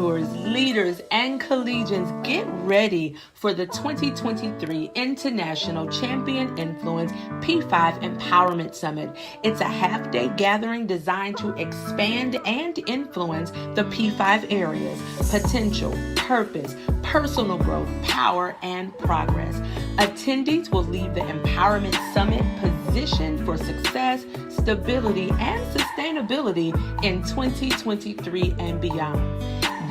Leaders, and collegians, get ready for the 2023 International Champion Influence P5 Empowerment Summit. It's a half-day gathering designed to expand and influence the P5 areas: potential, purpose, personal growth, power, and progress. Attendees will leave the Empowerment Summit positioned for success, stability, and sustainability in 2023 and beyond.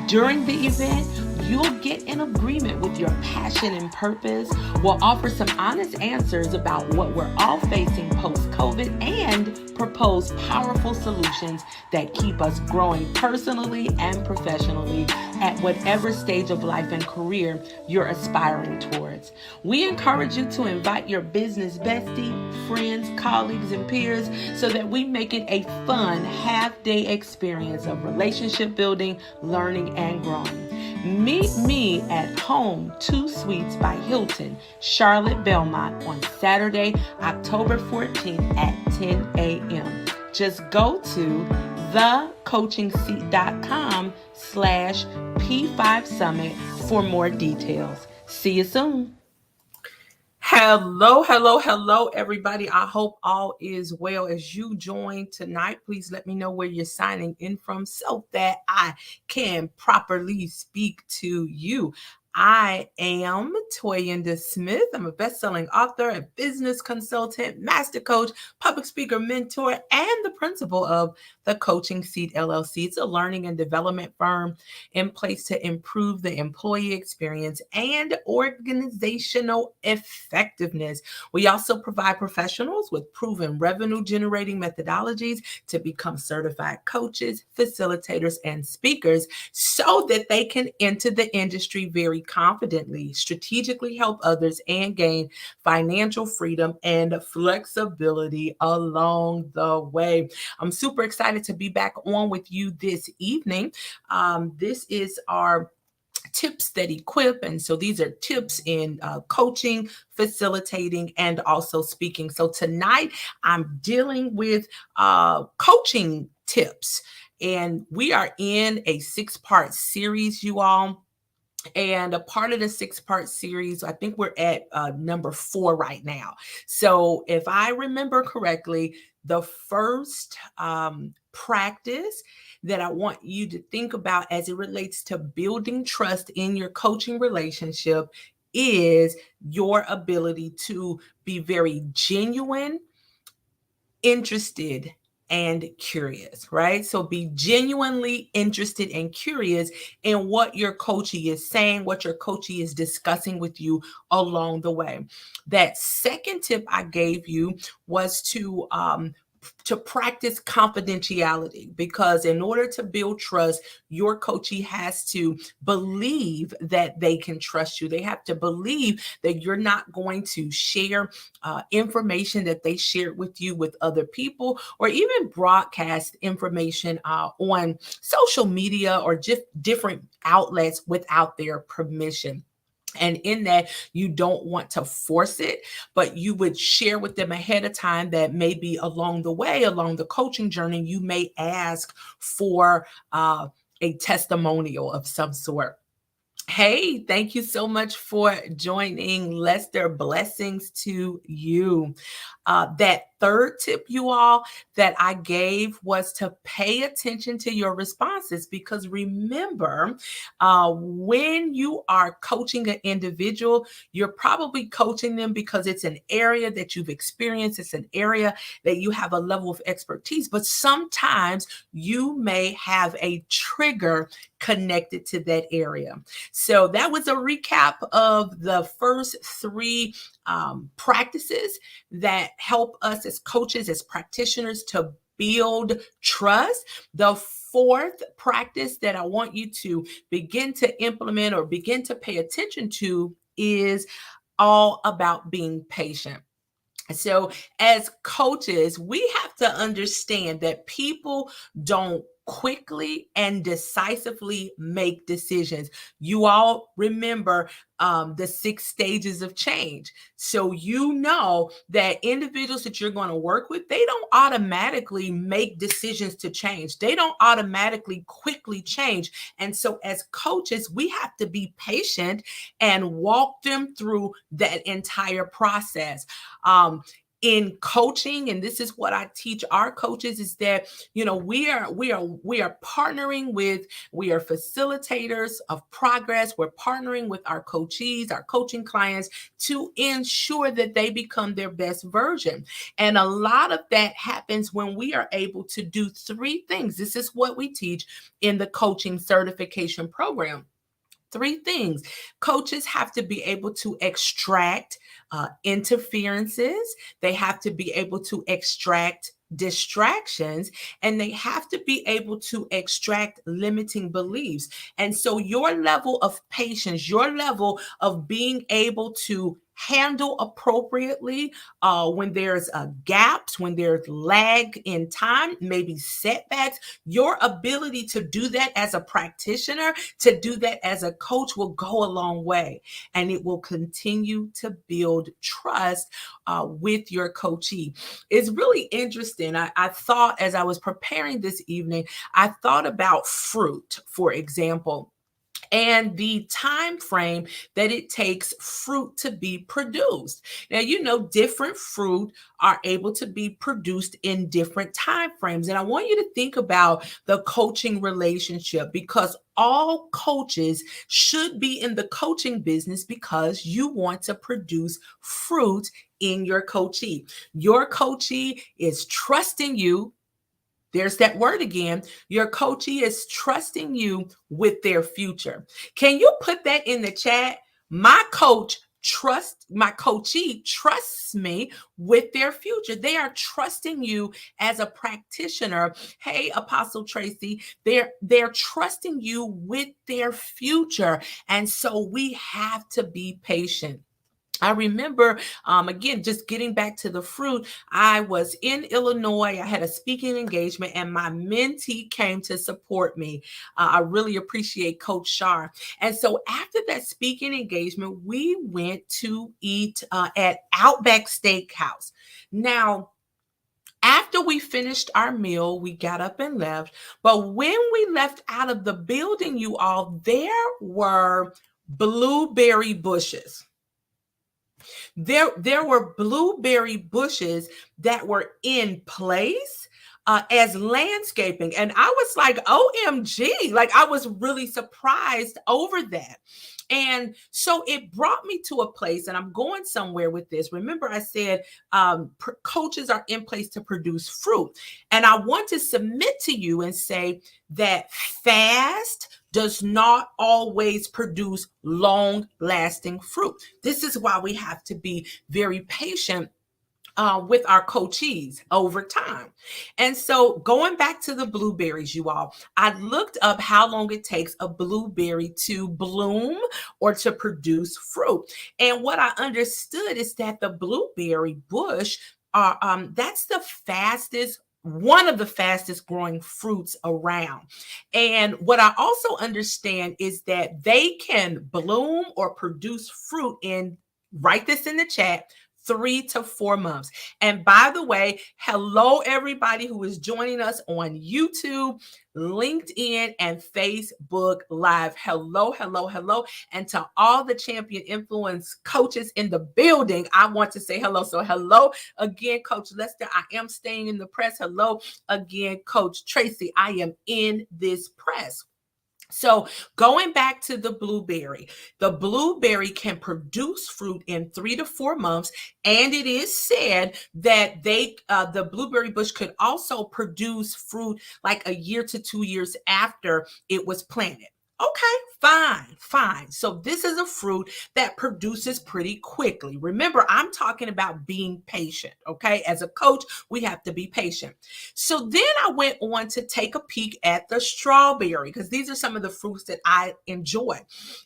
During the event, you'll get in agreement with your passion and purpose. We'll offer some honest answers about what we're all facing post-COVID and propose powerful solutions that keep us growing personally and professionally at whatever stage of life and career you're aspiring towards. We encourage you to invite your business bestie, friends, colleagues, and peers so that we make it a fun half-day experience of relationship building, learning, and growing. Meet me at Home 2 Suites by Hilton, Charlotte Belmont on Saturday, October 14th at 10 a.m. Just go to thecoachingseat.com/P5 Summit for more details. See you soon. Hello, everybody. I hope all is well. As you join tonight, please let me know where you're signing in from so that I can properly speak to you. I am Toyinda Smith. I'm a best-selling author, a business consultant, master coach, public speaker, mentor, and the principal of the Coaching Seat LLC. It's a learning and development firm in place to improve the employee experience and organizational effectiveness. We also provide professionals with proven revenue-generating methodologies to become certified coaches, facilitators, and speakers so that they can enter the industry very confidently, strategically help others, and gain financial freedom and flexibility along the way. I'm super excited to be back on with you this evening. This is our tips that equip. And so these are tips in coaching, facilitating, and also speaking. So tonight I'm dealing with coaching tips. And we are in a 6-part series, you all. And a part of the 6-part series, I think we're at number 4 right now. So if I remember correctly, the first practice that I want you to think about as it relates to building trust in your coaching relationship is your ability to be very genuine, interested, and curious, right? So be genuinely interested and curious in what your coachee is saying, what your coachee is discussing with you along the way. That second tip I gave you was to practice confidentiality, because in order to build trust, your coachee has to believe that they can trust you. They have to believe that you're not going to share information that they shared with you with other people, or even broadcast information on social media or just different outlets without their permission. And in that, you don't want to force it, but you would share with them ahead of time that maybe along the way, along the coaching journey, you may ask for a testimonial of some sort. Hey, thank you so much for joining. Lester, blessings to you. That third tip, you all, that I gave was to pay attention to your responses, because remember, when you are coaching an individual, you're probably coaching them because it's an area that you've experienced. It's an area that you have a level of expertise, but sometimes you may have a trigger connected to that area. So that was a recap of the first 3 practices that help us as coaches, as practitioners, to build trust. The fourth practice that I want you to begin to implement or begin to pay attention to is all about being patient. So as coaches, we have to understand that people don't quickly and decisively make decisions. You all remember the 6 stages of change. So you know that individuals that you're going to work with, they don't automatically make decisions to change. They don't automatically quickly change. And so as coaches, we have to be patient and walk them through that entire process. In coaching, and this is what I teach our coaches, is that we are partnering with, we are facilitators of progress. We're partnering with our coachees, our coaching clients, to ensure that they become their best version. And a lot of that happens when we are able to do 3 things. This is what we teach in the coaching certification program. 3 things. Coaches have to be able to extract interferences. They have to be able to extract distractions, and they have to be able to extract limiting beliefs. And so your level of patience, your level of being able to handle appropriately when there's gaps, when there's lag in time, maybe setbacks, your ability to do that as a practitioner, to do that as a coach, will go a long way, and it will continue to build trust with your coachee. It's really interesting. I thought, as I was preparing this evening, I thought about fruit, for example, and the time frame that it takes fruit to be produced. Now, different fruit are able to be produced in different time frames. And I want you to think about the coaching relationship, because all coaches should be in the coaching business because you want to produce fruit in your coachee. Your coachee is trusting you. There's that word again. Your coachee is trusting you with their future. Can you put that in the chat? My coachee trusts me with their future. They are trusting you as a practitioner. Hey, Apostle Tracy, they're trusting you with their future. And so we have to be patient. I remember, again, just getting back to the fruit, I was in Illinois. I had a speaking engagement, and my mentee came to support me. I really appreciate Coach Shar. And so after that speaking engagement, we went to eat at Outback Steakhouse. Now, after we finished our meal, we got up and left. But when we left out of the building, you all, there were blueberry bushes. There were blueberry bushes that were in place as landscaping. And I was like, OMG, like I was really surprised over that. And so it brought me to a place, and I'm going somewhere with this. Remember, I said coaches are in place to produce fruit. And I want to submit to you and say that fast does not always produce long-lasting fruit. This is why we have to be very patient with our coachees over time. And so going back to the blueberries, you all, I looked up how long it takes a blueberry to bloom or to produce fruit. And what I understood is that the blueberry bush, that's the fastest, one of the fastest growing fruits around. And what I also understand is that they can bloom or produce fruit in, write this in the chat, 3 to 4 months. And by the way, hello, everybody who is joining us on YouTube, LinkedIn, and Facebook Live. Hello, hello, hello. And to all the champion influence coaches in the building, I want to say hello. So hello again, Coach Lester. I am staying in the press. Hello again, Coach Tracy. I am in this press. So going back to the blueberry can produce fruit in 3 to 4 months. And it is said that the blueberry bush could also produce fruit like a year to 2 years after it was planted. Okay, fine. So this is a fruit that produces pretty quickly. Remember, I'm talking about being patient, okay? As a coach, we have to be patient. So then I went on to take a peek at the strawberry because these are some of the fruits that I enjoy.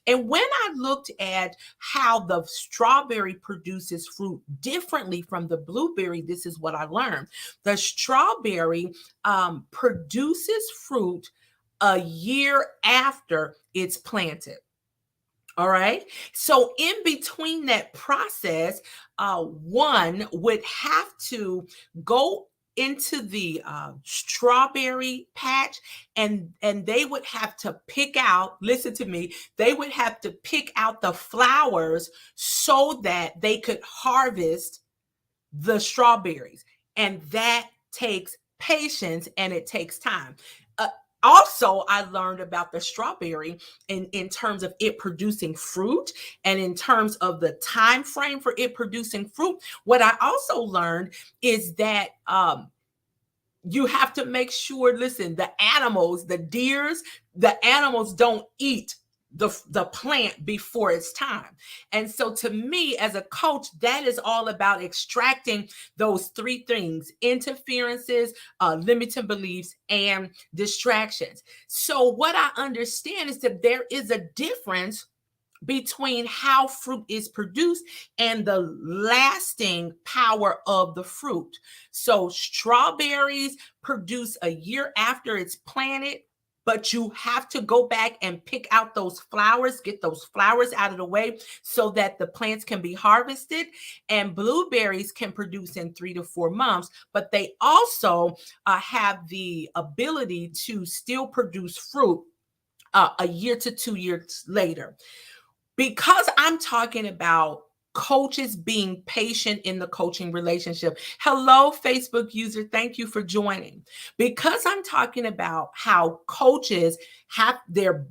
And when I looked at how the strawberry produces fruit differently from the blueberry, this is what I learned. The strawberry produces fruit a year after it's planted. All right. So, in between that process, one would have to go into the strawberry patch, and they would have to pick out, listen to me, they would have to pick out the flowers so that they could harvest the strawberries. And that takes patience and it takes time. Uh, Also, I learned about the strawberry in terms of it producing fruit and in terms of the time frame for it producing fruit. What I also learned is that you have to make sure, listen, the animals, the deers, the animals don't eat the plant before it's time. And so to me as a coach, that is all about extracting those three things: interferences, limiting beliefs, and distractions. So what I understand is that there is a difference between how fruit is produced and the lasting power of the fruit. So strawberries produce a year after it's planted, but you have to go back and pick out those flowers, get those flowers out of the way so that the plants can be harvested. And blueberries can produce in 3 to 4 months, but they also have the ability to still produce fruit a year to 2 years later. Because I'm talking about coaches being patient in the coaching relationship. Hello, Facebook user. Thank you for joining. Because I'm talking about how coaches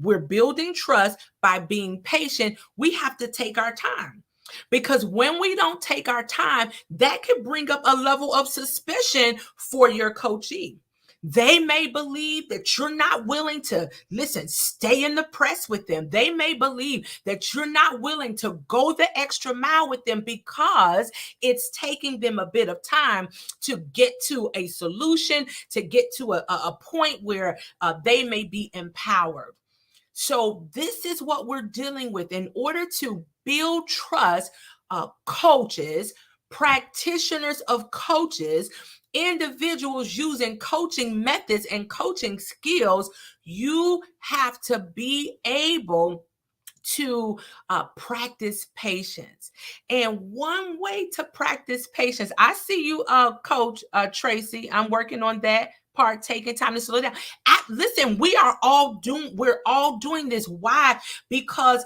we're building trust by being patient, we have to take our time. Because when we don't take our time, that could bring up a level of suspicion for your coachee. They may believe that you're not willing to, listen, stay in the press with them. They may believe that you're not willing to go the extra mile with them because it's taking them a bit of time to get to a solution, to get to a point where they may be empowered. So this is what we're dealing with. In order to build trust, coaches, practitioners of coaches, individuals using coaching methods and coaching skills, you have to be able to practice patience. And one way to practice patience, I see you, Coach Tracy. I'm working on that part, taking time to slow down. Listen, we're all doing this. Why? Because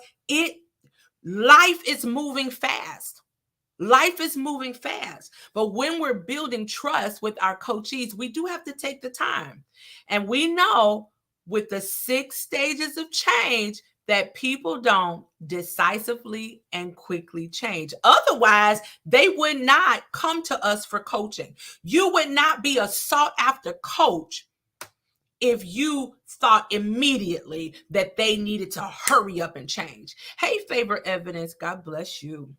life is moving fast. Life is moving fast. But when we're building trust with our coachees, we do have to take the time. And we know with the 6 stages of change that people don't decisively and quickly change. Otherwise, they would not come to us for coaching. You would not be a sought after coach if you thought immediately that they needed to hurry up and change. Hey, Favor Evidence, God bless you.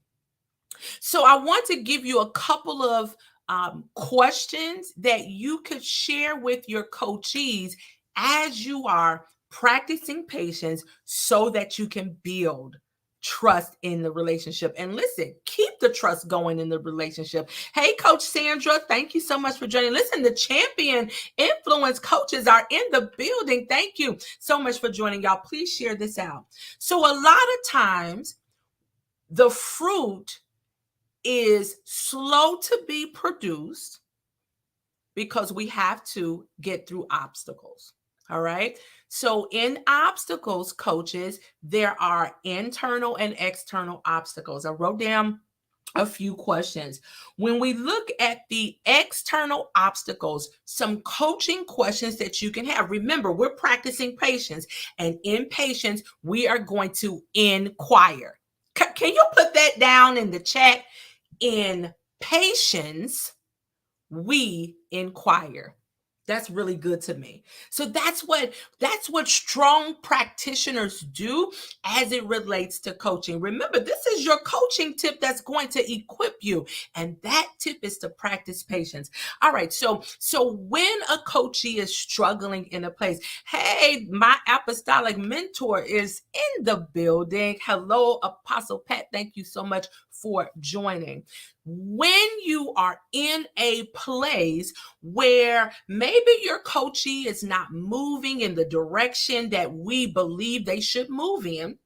So I want to give you a couple of questions that you could share with your coachees as you are practicing patience so that you can build trust in the relationship. And listen, keep the trust going in the relationship. Hey, Coach Sandra, thank you so much for joining. Listen, the champion influence coaches are in the building. Thank you so much for joining, y'all. Please share this out. So a lot of times the fruit is slow to be produced because we have to get through obstacles. All right. So in obstacles, coaches, there are internal and external obstacles. I wrote down a few questions. When we look at the external obstacles, some coaching questions that you can have. Remember, we're practicing patience, and in patience, we are going to inquire. Can you put that down in the chat? In patience, we inquire. That's really good to me. So that's what strong practitioners do as it relates to coaching. Remember, this is your coaching tip that's going to equip you, and that tip is to practice patience. All right, so when a coachee is struggling in a place, hey, my apostolic mentor is in the building. Hello, Apostle Pat. Thank you so much for joining. When you are in a place where maybe your coachee is not moving in the direction that we believe they should move in,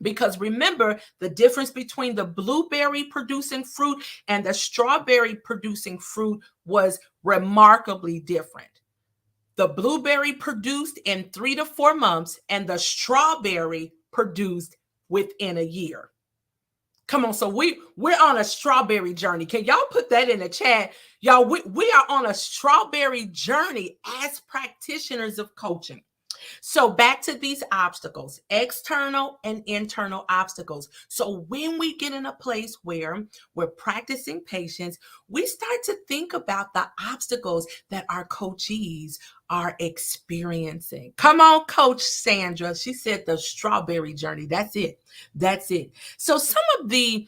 because remember, the difference between the blueberry producing fruit and the strawberry producing fruit was remarkably different. The blueberry produced in 3 to 4 months, and the strawberry produced within a year. Come on, so we're on a strawberry journey. Can y'all put that in the chat? Y'all, we are on a strawberry journey as practitioners of coaching. So back to these obstacles, external and internal obstacles. So when we get in a place where we're practicing patience, we start to think about the obstacles that our coachees are experiencing. Come on, Coach Sandra. She said the strawberry journey. That's it. That's it. So some of the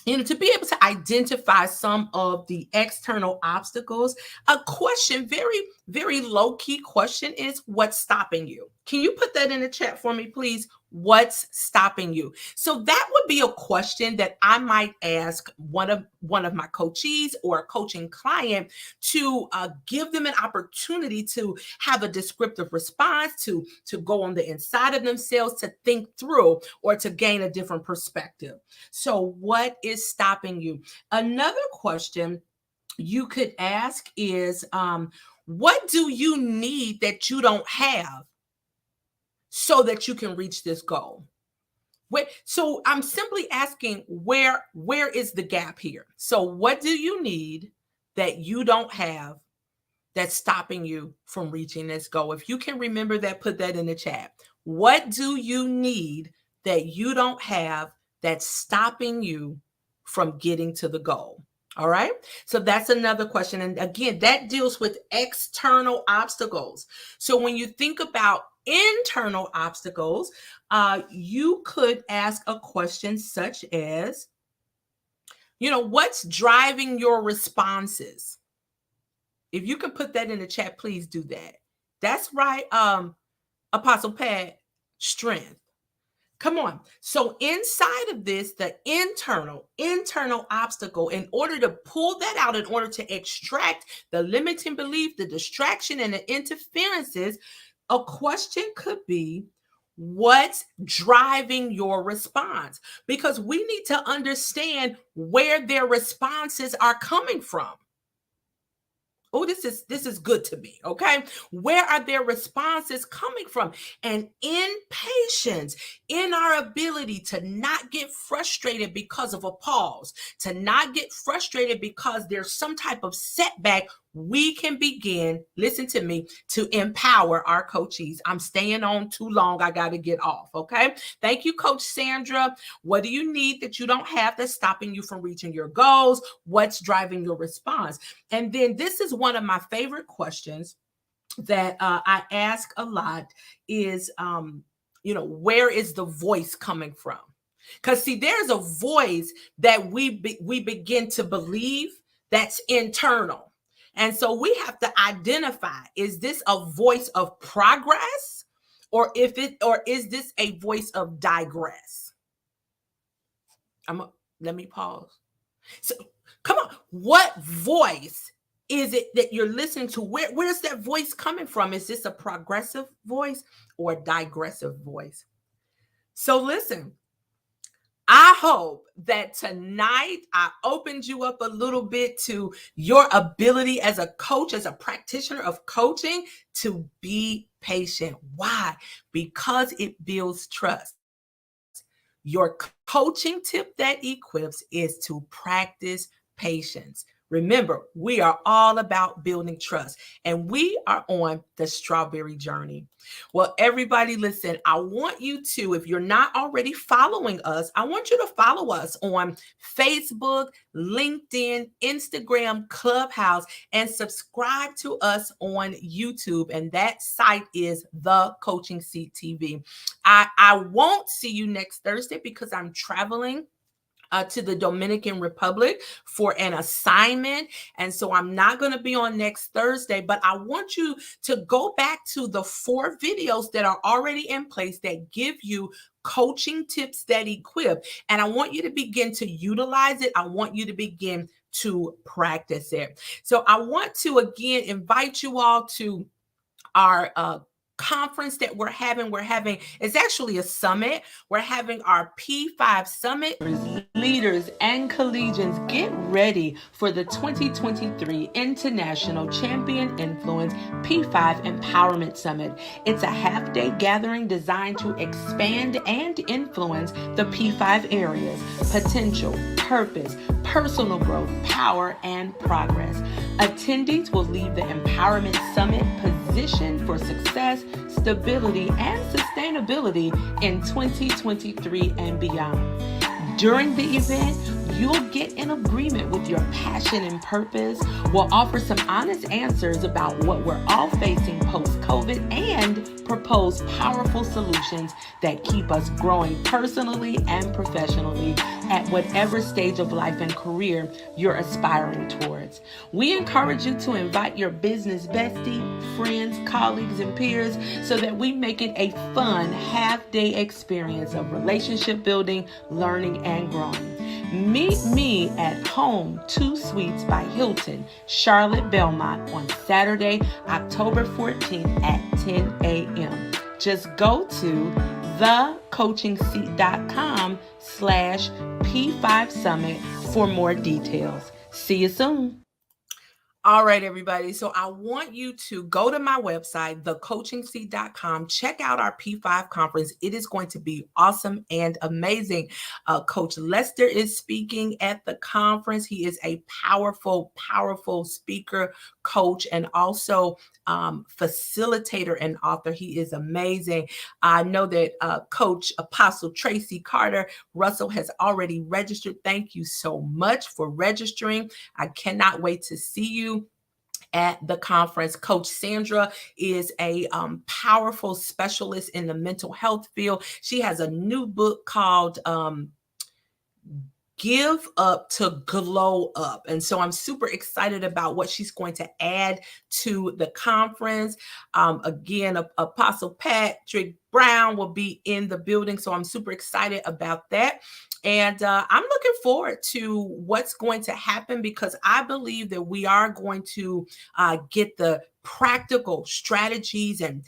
to be able to identify some of the external obstacles, a question, very, very low key question is, what's stopping you? Can you put that in the chat for me, please? What's stopping you? So that would be a question that I might ask one of my coachees or a coaching client to give them an opportunity to have a descriptive response, to go on the inside of themselves, to think through, or to gain a different perspective. So what is stopping you? Another question you could ask is, what do you need that you don't have so that you can reach this goal? So I'm simply asking, where is the gap here? So what do you need that you don't have that's stopping you from reaching this goal? If you can remember that, put that in the chat. What do you need that you don't have that's stopping you from getting to the goal? All right. So that's another question. And again, that deals with external obstacles. So when you think about internal obstacles, you could ask a question such as, what's driving your responses? If you can put that in the chat, please do that. That's right, Apostle Pat, strength. Come on. So inside of this, the internal obstacle, in order to pull that out, in order to extract the limiting belief, the distraction, and the interferences, a question could be, what's driving your response? Because we need to understand where their responses are coming from. Oh, this is good to me. Okay. Where are their responses coming from? And in patience, in our ability to not get frustrated because of a pause, to not get frustrated because there's some type of setback, we can begin, listen to me, to empower our coachees. I'm staying on too long. I got to get off. Okay. Thank you, Coach Sandra. What do you need that you don't have that's stopping you from reaching your goals? What's driving your response? And then this is one of my favorite questions that I ask a lot is, where is the voice coming from? Because see, there's a voice that we begin to believe that's internal. And so we have to identify, is this a voice of progress, or is this a voice of digress? Let me pause. So come on, what voice is it that you're listening to? Where's that voice coming from? Is this a progressive voice or a digressive voice? So listen, I hope that tonight I opened you up a little bit to your ability as a coach, as a practitioner of coaching, to be patient. Why? Because it builds trust. Your coaching tip that equips is to practice patience. Remember, we are all about building trust, and we are on the strawberry journey. Well, everybody, listen, I want you to, if you're not already following us, I want you to follow us on Facebook, LinkedIn, Instagram, Clubhouse, and subscribe to us on YouTube. And that site is The Coaching Seat TV. I won't see you next Thursday because I'm traveling to the Dominican Republic for an assignment. And so I'm not going to be on next Thursday, but I want you to go back to the 4 videos that are already in place that give you coaching tips that equip. And I want you to begin to utilize it. I want you to begin to practice it. So I want to again invite you all to our conference that we're having. It's actually a summit. We're having our P5 Summit. Leaders and collegians, get ready for the 2023 International Champion Influence P5 Empowerment Summit. It's a half-day gathering designed to expand and influence the P5 areas: potential, purpose, personal growth, power, and progress. Attendees will leave the Empowerment Summit positioned for success, stability, and sustainability in 2023 and beyond. During the event, you'll get in agreement with your passion and purpose. We'll offer some honest answers about what we're all facing post-COVID and propose powerful solutions that keep us growing personally and professionally at whatever stage of life and career you're aspiring towards. We encourage you to invite your business bestie, friends, colleagues, and peers so that we make it a fun half-day experience of relationship building, learning, and growing. Meet me at Home 2 Suites by Hilton, Charlotte Belmont on Saturday, October 14th at 10 a.m. Just go to thecoachingseat.com/P5 Summit for more details. See you soon. All right, everybody. So I want you to go to my website, thecoachingseat.com. Check out our P5 conference. It is going to be awesome and amazing. Coach Lester is speaking at the conference. He is a powerful, powerful speaker, coach, and also facilitator and author. He is amazing. I know that Coach Apostle Tracy Carter Russell has already registered. Thank you so much for registering. I cannot wait to see you at the conference. Coach Sandra is a powerful specialist in the mental health field. She has a new book called Give Up to Glow Up. And so I'm super excited about what she's going to add to the conference. Again, Apostle Patrick Brown will be in the building. So I'm super excited about that. And I'm looking forward to what's going to happen, because I believe that we are going to get the practical strategies and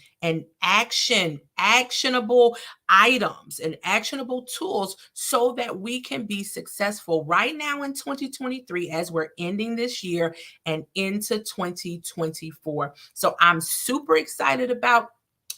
actionable items and actionable tools so that we can be successful right now in 2023 as we're ending this year and into 2024. So I'm super excited about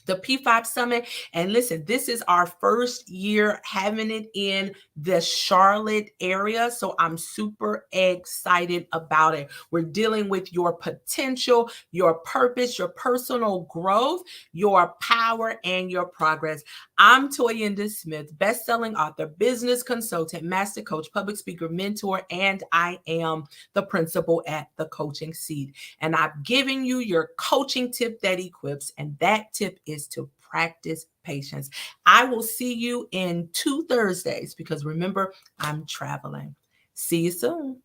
the P5 Summit. And listen, this is our first year having it in the Charlotte area. So I'm super excited about it. We're dealing with your potential, your purpose, your personal growth, your power, and your progress. I'm Toyinda Smith, best-selling author, business consultant, master coach, public speaker, mentor, and I am the principal at The Coaching Seat. And I've given you your coaching tip that equips, and that tip is to practice patience. I will see you in 2 Thursdays, because remember, I'm traveling. See you soon.